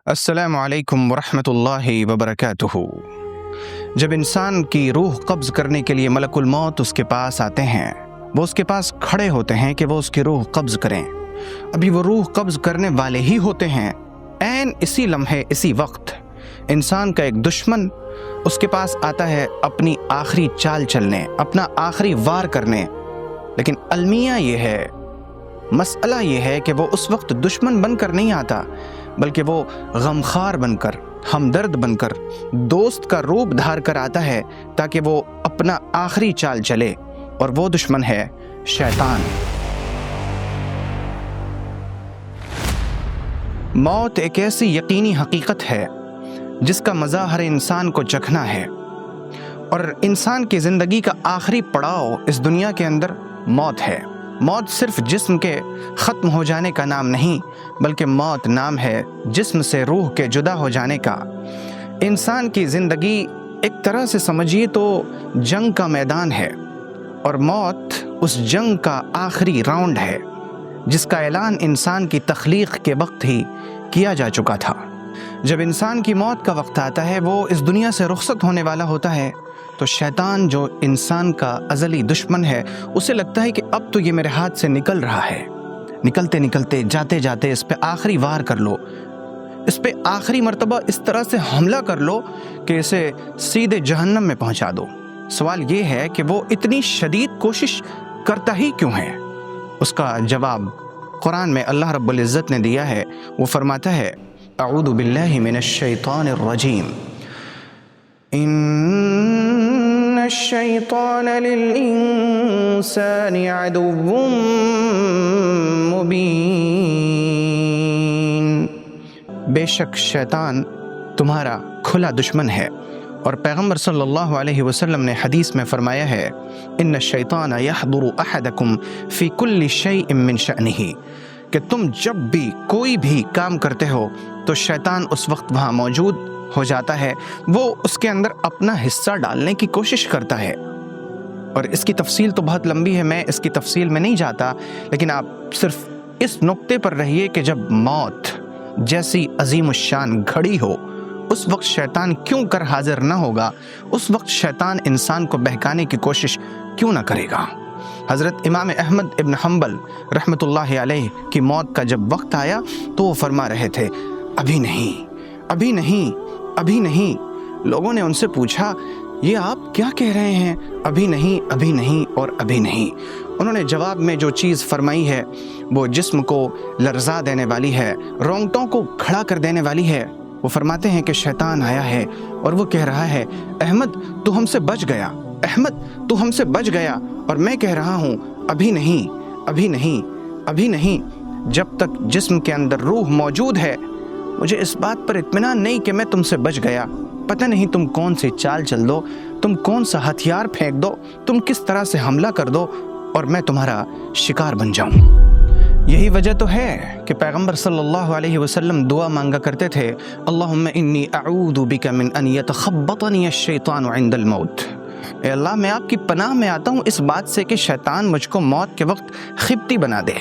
السلام علیکم ورحمۃ اللہ وبرکاتہ۔ جب انسان کی روح قبض کرنے کے لیے ملک الموت اس کے پاس آتے ہیں، وہ اس کے پاس کھڑے ہوتے ہیں کہ وہ اس کی روح قبض کریں۔ ابھی وہ روح قبض کرنے والے ہی ہوتے ہیں، عین اسی لمحے اسی وقت انسان کا ایک دشمن اس کے پاس آتا ہے اپنی آخری چال چلنے، اپنا آخری وار کرنے۔ لیکن المیہ یہ ہے، مسئلہ یہ ہے کہ وہ اس وقت دشمن بن کر نہیں آتا، بلکہ وہ غمخوار بن کر، ہمدرد بن کر، دوست کا روپ دھار کر آتا ہے تاکہ وہ اپنا آخری چال چلے، اور وہ دشمن ہے شیطان۔ موت ایک ایسی یقینی حقیقت ہے جس کا مزہ ہر انسان کو چکھنا ہے، اور انسان کی زندگی کا آخری پڑاؤ اس دنیا کے اندر موت ہے۔ موت صرف جسم کے ختم ہو جانے کا نام نہیں، بلکہ موت نام ہے جسم سے روح کے جدا ہو جانے کا۔ انسان کی زندگی ایک طرح سے سمجھیے تو جنگ کا میدان ہے، اور موت اس جنگ کا آخری راؤنڈ ہے جس کا اعلان انسان کی تخلیق کے وقت ہی کیا جا چکا تھا۔ جب انسان کی موت کا وقت آتا ہے، وہ اس دنیا سے رخصت ہونے والا ہوتا ہے، تو شیطان جو انسان کا ازلی دشمن ہے، اسے لگتا ہے کہ اب تو یہ میرے ہاتھ سے نکل رہا ہے، نکلتے نکلتے جاتے جاتے اس پہ آخری وار کر لو، اس پہ آخری مرتبہ اس طرح سے حملہ کر لو کہ اسے سیدھے جہنم میں پہنچا دو۔ سوال یہ ہے کہ وہ اتنی شدید کوشش کرتا ہی کیوں ہے؟ اس کا جواب قرآن میں اللہ رب العزت نے دیا ہے۔ وہ فرماتا ہے، اعوذ باللہ من الشیطان الرجیم، ان الشیطان للانسان عدو مبین، بے شک شیطان تمہارا کھلا دشمن ہے۔ اور پیغمبر صلی اللہ علیہ وسلم نے حدیث میں فرمایا ہے، ان الشیطان یحضر احدکم فی کل شیء من شأنہ، کہ تم جب بھی کوئی بھی کام کرتے ہو تو شیطان اس وقت وہاں موجود ہو جاتا ہے، وہ اس کے اندر اپنا حصہ ڈالنے کی کوشش کرتا ہے۔ اور اس کی تفصیل تو بہت لمبی ہے، میں اس کی تفصیل میں نہیں جاتا، لیکن آپ صرف اس نقطے پر رہیے کہ جب موت جیسی عظیم الشان گھڑی ہو، اس وقت شیطان کیوں کر حاضر نہ ہوگا؟ اس وقت شیطان انسان کو بہکانے کی کوشش کیوں نہ کرے گا؟ حضرت امام احمد ابن حنبل رحمۃ اللہ علیہ کی موت کا جب وقت آیا تو وہ فرما رہے تھے، ابھی نہیں، ابھی نہیں، ابھی نہیں۔ لوگوں نے ان سے پوچھا، یہ آپ کیا کہہ رہے ہیں؟ ابھی نہیں، ابھی نہیں اور ابھی نہیں۔ انہوں نے جواب میں جو چیز فرمائی ہے وہ جسم کو لرزا دینے والی ہے، رونگٹوں کو کھڑا کر دینے والی ہے۔ وہ فرماتے ہیں کہ شیطان آیا ہے اور وہ کہہ رہا ہے، احمد تو ہم سے بچ گیا، احمد تو ہم سے بچ گیا، اور میں کہہ رہا ہوں ابھی نہیں، ابھی نہیں، ابھی نہیں۔ جب تک جسم کے اندر روح موجود ہے، مجھے اس بات پر اطمینان نہیں کہ میں تم سے بچ گیا۔ پتہ نہیں تم کون سی چال چل دو، تم کون سا ہتھیار پھینک دو، تم کس طرح سے حملہ کر دو، اور میں تمہارا شکار بن جاؤں۔ یہی وجہ تو ہے کہ پیغمبر صلی اللہ علیہ وسلم دعا مانگا کرتے تھے، اللہم انی اعوذ بک من ان یتخبطنی الشیطان عند الموت۔ اے اللہ، میں آپ کی پناہ میں آتا ہوں اس بات سے کہ شیطان مجھ کو موت کے وقت خبتی بنا دے،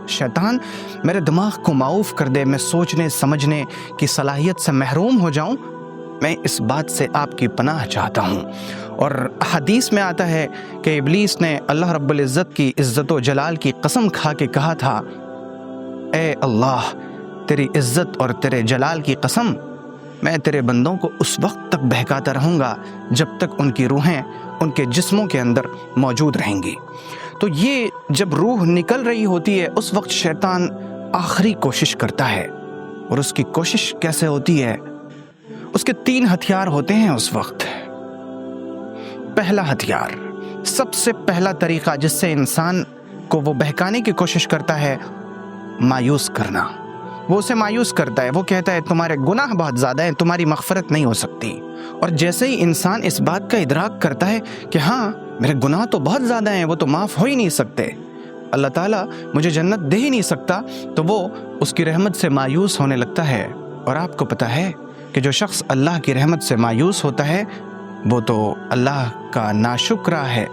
شیطان میرے دماغ کو معوف کر دے، میں سوچنے سمجھنے کی صلاحیت سے محروم ہو جاؤں۔ میں اس بات سے آپ کی پناہ چاہتا ہوں۔ اور حدیث میں آتا ہے کہ ابلیس نے اللہ رب العزت کی عزت و جلال کی قسم کھا کے کہا تھا، اے اللہ، تیری عزت اور تیرے جلال کی قسم، میں تیرے بندوں کو اس وقت تک بہکاتا رہوں گا جب تک ان کی روحیں ان کے جسموں کے اندر موجود رہیں گی۔ تو یہ جب روح نکل رہی ہوتی ہے، اس وقت شیطان آخری کوشش کرتا ہے۔ اور اس کی کوشش کیسے ہوتی ہے؟ اس کے 3 ہتھیار ہوتے ہیں اس وقت۔ پہلا ہتھیار، سب سے پہلا طریقہ جس سے انسان کو وہ بہکانے کی کوشش کرتا ہے، مایوس کرنا۔ وہ اسے مایوس کرتا ہے، وہ کہتا ہے تمہارے گناہ بہت زیادہ ہیں، تمہاری مغفرت نہیں ہو سکتی۔ اور جیسے ہی انسان اس بات کا ادراک کرتا ہے کہ ہاں میرے گناہ تو بہت زیادہ ہیں، وہ تو معاف ہو ہی نہیں سکتے، اللہ تعالیٰ مجھے جنت دے ہی نہیں سکتا، تو وہ اس کی رحمت سے مایوس ہونے لگتا ہے۔ اور آپ کو پتہ ہے کہ جو شخص اللہ کی رحمت سے مایوس ہوتا ہے وہ تو اللہ کا ناشکرہ ہے۔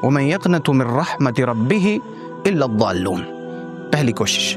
وَمَن يَقْنَطُ مِن رَحْمَةِ رَبِّهِ إِلَّا الضَّالُّونَ۔ پہلی کوشش۔